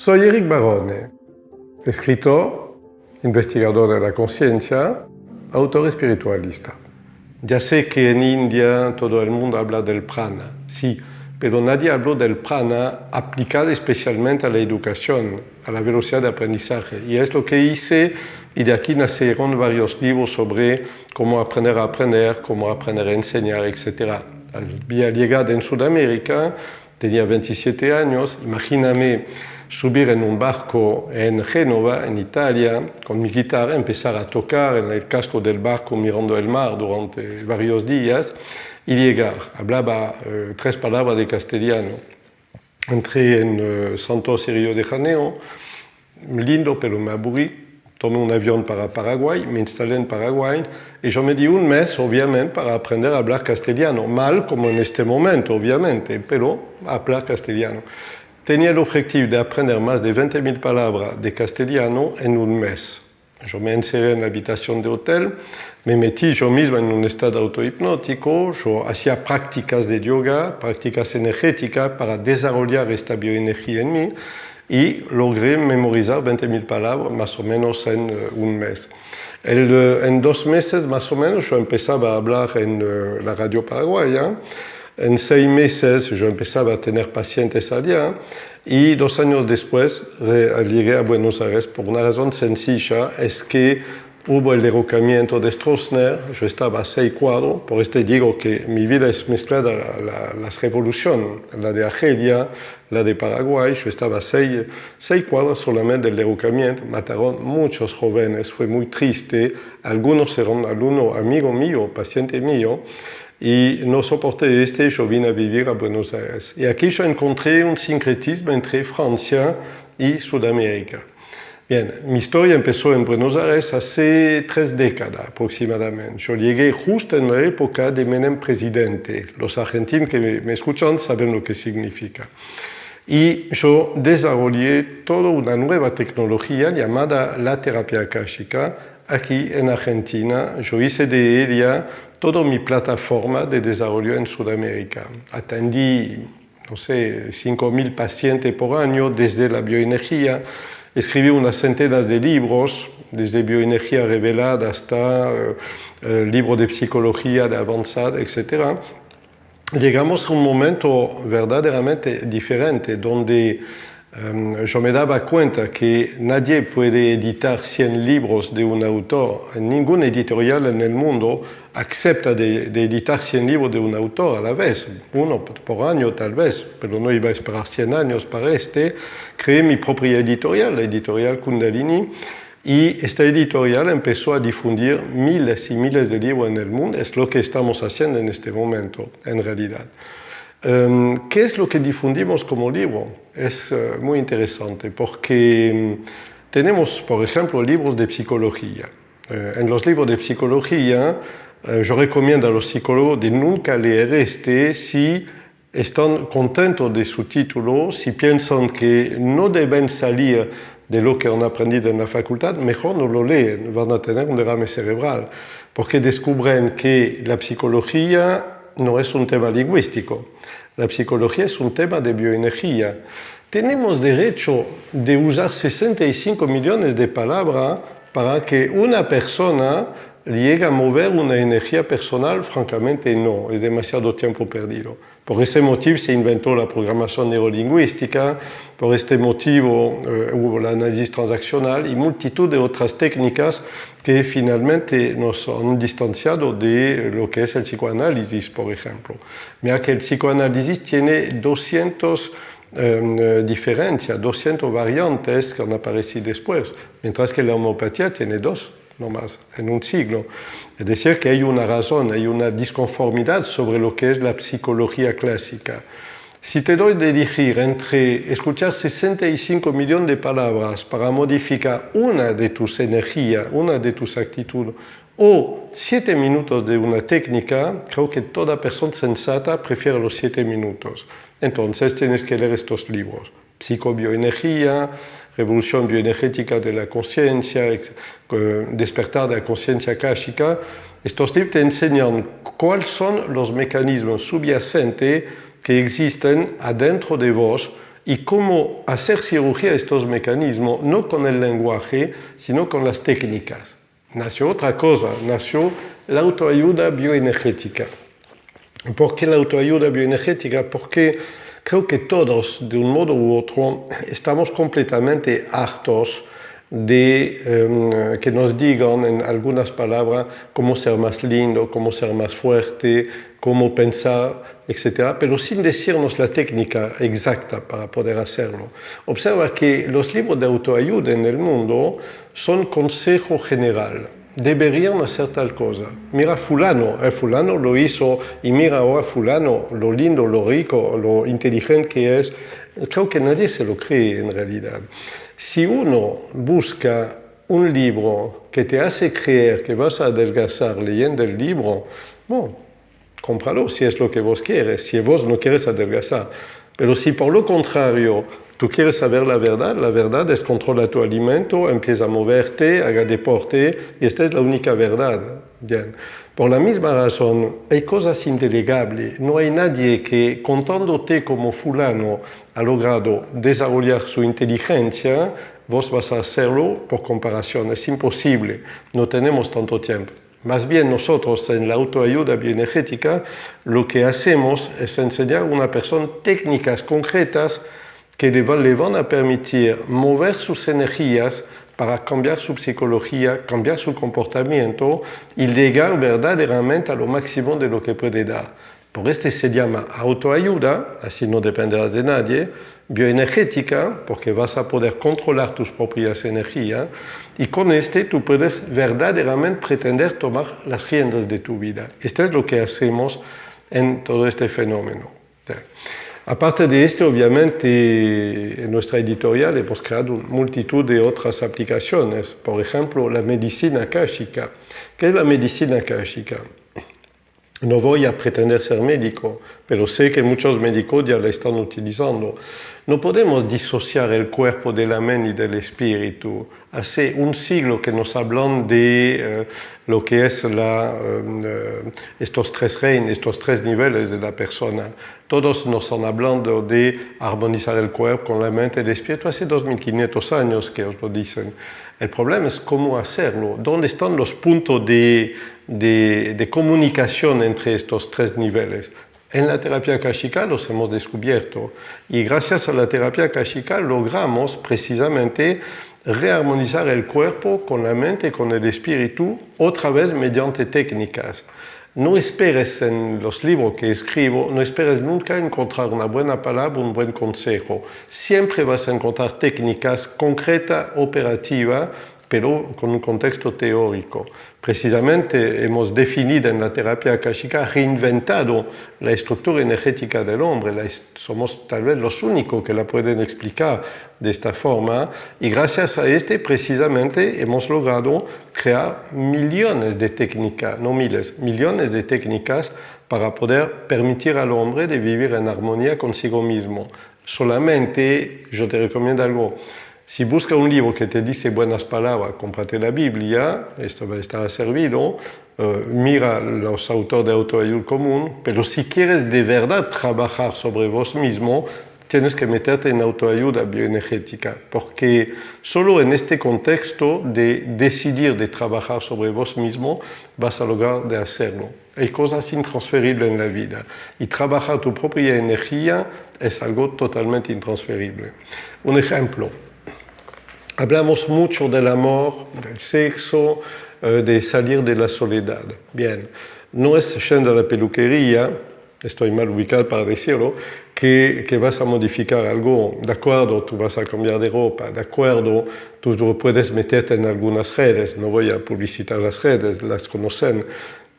Soy Eric Barone, escritor, investigador de la conciencia, autor espiritualista. Ya sé que en India todo el mundo habla del prana, sí, pero nadie habló del prana aplicado especialmente a la educación, a la velocidad de aprendizaje. Y es lo que hice, y de aquí nacieron varios libros sobre cómo aprender a aprender, cómo aprender a enseñar, etc. Al llegar en Sudamérica, tenía 27 años, imagíname subir en un barco en Génova, en Italia, con mi guitarra, empezar a tocar en el casco del barco mirando el mar durante varios días y llegar. Hablaba 3 palabras de castellano. Entré en Santos y Río de Janeiro, lindo, pero me aburrí. Tomé un avión para Paraguay, me instalé en Paraguay y yo me di un mes, obviamente, para aprender a hablar castellano. Mal como en este momento, obviamente, pero hablar castellano. Tenía el objetivo de aprender más de 20.000 palabras de castellano en un mes. Yo me encerré en la habitación de hotel, me metí yo mismo en un estado autohipnótico, yo hacía prácticas de yoga, prácticas energéticas para desarrollar esta bioenergía en mí y logré memorizar 20.000 palabras más o menos en un mes. En 2 meses más o menos yo empezaba a hablar en la radio paraguaya. En 6 meses yo empezaba a tener pacientes allá y 2 años después llegué a Buenos Aires por una razón sencilla, es que hubo el derrocamiento de Stroessner, yo estaba a 6 cuadros, por esto digo que mi vida es mezclada las revoluciones, la de Argelia, la de Paraguay, yo estaba a 6 cuadros solamente del derrocamiento, mataron muchos jóvenes, fue muy triste, algunos eran alumnos, amigo mío, paciente mío, y no soporté yo vine a vivir a Buenos Aires. Y aquí yo encontré un sincretismo entre Francia y Sudamérica. Bien, mi historia empezó en Buenos Aires hace 3 décadas aproximadamente. Yo llegué justo en la época de Menem presidente. Los argentinos que me escuchan saben lo que significa. Y yo desarrollé toda una nueva tecnología llamada la terapia akáshica. Aquí en Argentina, yo hice de ella toda mi plataforma de desarrollo en Sudamérica. Atendí, no sé, 5.000 pacientes por año desde la bioenergía. Escribí unas centenas de libros, desde bioenergía revelada hasta libros de psicología de avanzada, etc. Llegamos a un momento verdaderamente diferente, donde yo me daba cuenta que nadie puede editar 100 libros de un autor. Ningún editorial en el mundo acepta de editar 100 libros de un autor a la vez, uno por año tal vez, pero no iba a esperar 100 años para este. Creé mi propia editorial, la editorial Kundalini, y esta editorial empezó a difundir miles y miles de libros en el mundo. Es lo que estamos haciendo en este momento, en realidad. ¿Qué es lo que difundimos como libro? Es muy interesante porque tenemos, por ejemplo, libros de psicología. En los libros de psicología yo recomiendo a los psicólogos de nunca leer si están contentos de su título, si piensan que no deben salir de lo que han aprendido en la facultad, mejor no lo leen, van a tener un derrame cerebral, porque descubren que la psicología no es un tema lingüístico, la psicología es un tema de bioenergía. Tenemos derecho de usar 65 millones de palabras para que una persona llegue a mover una energía personal. Francamente no, es demasiado tiempo perdido. Por ese motivo se inventó la programación neurolingüística, por este motivo hubo el análisis transaccional y multitud de otras técnicas que finalmente nos han distanciado de lo que es el psicoanálisis, por ejemplo. Mira que el psicoanálisis tiene 200 diferencias, 200 variantes que han aparecido después, mientras que la homeopatía tiene 2. No más, en un siglo. Es decir, que hay una razón, hay una disconformidad sobre lo que es la psicología clásica. Si te doy de elegir entre escuchar 65 millones de palabras para modificar una de tus energías, una de tus actitudes, o 7 minutos de una técnica, creo que toda persona sensata prefiere los 7 minutos. Entonces tienes que leer estos libros. Psicobioenergía, Revolución bioenergética de la conciencia, despertar de la conciencia akáshica. Estos libros te enseñan cuáles son los mecanismos subyacentes que existen adentro de vos y cómo hacer cirugía de estos mecanismos, no con el lenguaje, sino con las técnicas. Nació otra cosa, nació la autoayuda bioenergética. ¿Por qué la autoayuda bioenergética? Porque creo que todos, de un modo u otro, estamos completamente hartos de que nos digan en algunas palabras cómo ser más lindo, cómo ser más fuerte, cómo pensar, etc., pero sin decirnos la técnica exacta para poder hacerlo. Observa que los libros de autoayuda en el mundo son consejo general. Deberían hacer tal cosa. Mira fulano lo hizo, y mira ahora fulano, lo lindo, lo rico, lo inteligente que es. Creo que nadie se lo cree en realidad. Si uno busca un libro que te hace creer que vas a adelgazar leyendo el libro, bueno, cómpralo si es lo que vos quieres, si vos no quieres adelgazar. Pero si por lo contrario tú quieres saber la verdad es controla tu alimento, empieza a moverte, haga deporte, y esta es la única verdad. Bien. Por la misma razón, hay cosas indelegables. No hay nadie que, contándote como fulano ha logrado desarrollar su inteligencia, vos vas a hacerlo por comparación. Es imposible, no tenemos tanto tiempo. Más bien nosotros en la autoayuda bioenergética lo que hacemos es enseñar a una persona técnicas concretas que le van a permitir mover sus energías para cambiar su psicología, cambiar su comportamiento y llegar verdaderamente a lo máximo de lo que puede dar. Por este se llama autoayuda, así no dependerás de nadie, bioenergética, porque vas a poder controlar tus propias energías, y con este tú puedes verdaderamente pretender tomar las riendas de tu vida. Esto es lo que hacemos en todo este fenómeno. Aparte de esto, obviamente, en nuestra editorial hemos creado multitud de otras aplicaciones. Por ejemplo, la medicina akáshica. ¿Qué es la medicina akáshica? No voy a pretender ser médico, pero sé que muchos médicos ya la están utilizando. No podemos disociar el cuerpo de la mente y del espíritu. Hace un siglo que nos hablan de lo que es estos tres reinos, estos tres niveles de la persona. Todos nos están hablando de armonizar el cuerpo con la mente y el espíritu hace 2500 años que os lo dicen. El problema es cómo hacerlo, dónde están los puntos de comunicación entre estos tres niveles. En la terapia akáshica los hemos descubierto y gracias a la terapia akáshica logramos precisamente rearmonizar el cuerpo con la mente y con el espíritu otra vez mediante técnicas. No esperes en los libros que escribo, no esperes nunca encontrar una buena palabra, un buen consejo. Siempre vas a encontrar técnicas concretas, operativas, pero con un contexto teórico. Precisamente hemos definido en la terapia akáshica, reinventado la estructura energética del hombre. Somos tal vez los únicos que la pueden explicar de esta forma y gracias a precisamente hemos logrado crear millones de técnicas, no miles, millones de técnicas para poder permitir al hombre de vivir en armonía consigo mismo. Solamente yo te recomiendo algo. Si buscas un libro que te dice buenas palabras, cómprate la Biblia, esto va a estar servido, mira los autores de autoayuda común, pero si quieres de verdad trabajar sobre vos mismo, tienes que meterte en autoayuda bioenergética, porque solo en este contexto de decidir de trabajar sobre vos mismo vas a lograr de hacerlo. Hay cosas intransferibles en la vida y trabajar tu propia energía es algo totalmente intransferible. Un ejemplo. Hablamos mucho del amor, del sexo, de salir de la soledad. Bien, no es yendo a la peluquería, estoy mal ubicado para decirlo, que vas a modificar algo. De acuerdo, tú vas a cambiar de ropa, de acuerdo, tú puedes meterte en algunas redes, no voy a publicitar las redes, las conocen,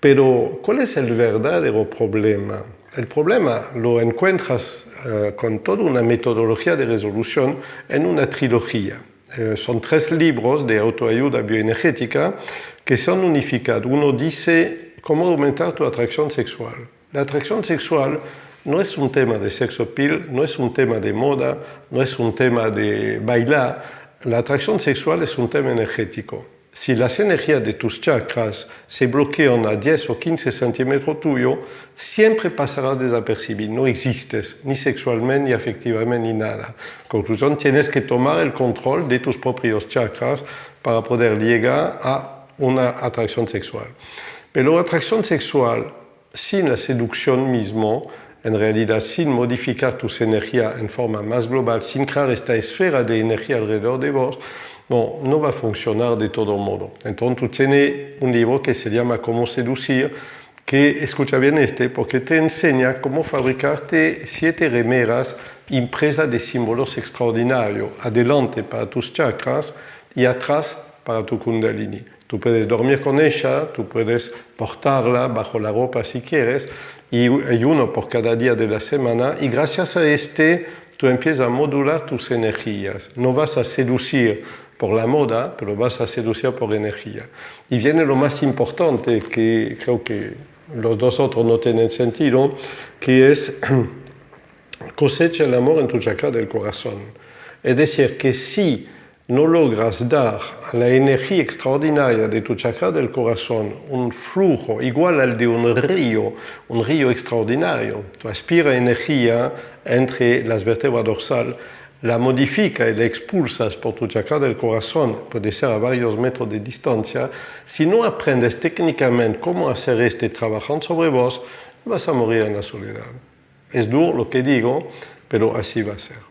pero ¿cuál es el verdadero problema? El problema lo encuentras con toda una metodología de resolución en una trilogía. Son 3 libros de autoayuda bioenergética que se han unificado. Uno dice cómo aumentar tu atracción sexual. La atracción sexual no es un tema de sex appeal, no es un tema de moda, no es un tema de bailar. La atracción sexual es un tema energético. si las energías de tus chakras se bloquean a 10 o 15 centímetros tuyo, siempre pasarás desapercibido, no existes, ni sexualmente, ni afectivamente, ni nada. Conclusión, tienes que tomar el control de tus propios chakras para poder llegar a una atracción sexual. Pero la atracción sexual, sin la seducción mismo, en realidad sin modificar tus energías en forma más global, sin crear esta esfera de energía alrededor de vos, no va a funcionar de todo modo. Entonces tú tienes un libro que se llama Cómo seducir, que escucha bien porque te enseña cómo fabricarte 7 remeras impresas de símbolos extraordinarios, adelante para tus chakras y atrás para tu kundalini. Tú puedes dormir con ella, tú puedes portarla bajo la ropa si quieres, y hay uno por cada día de la semana, y gracias a tú empiezas a modular tus energías. No vas a seducir por la moda, pero vas a seducir por energía. Y viene lo más importante, que creo que los dos otros no tienen sentido, que es cosecha el amor en tu chakra del corazón. Es decir, que si no logras dar a la energía extraordinaria de tu chakra del corazón un flujo igual al de un río extraordinario, tú aspiras energía entre las vértebras dorsal, la modifica y la expulsas por tu chakra del corazón, puede ser a varios metros de distancia, si no aprendes técnicamente cómo hacer trabajando sobre vos, vas a morir en la soledad. Es duro lo que digo, pero así va a ser.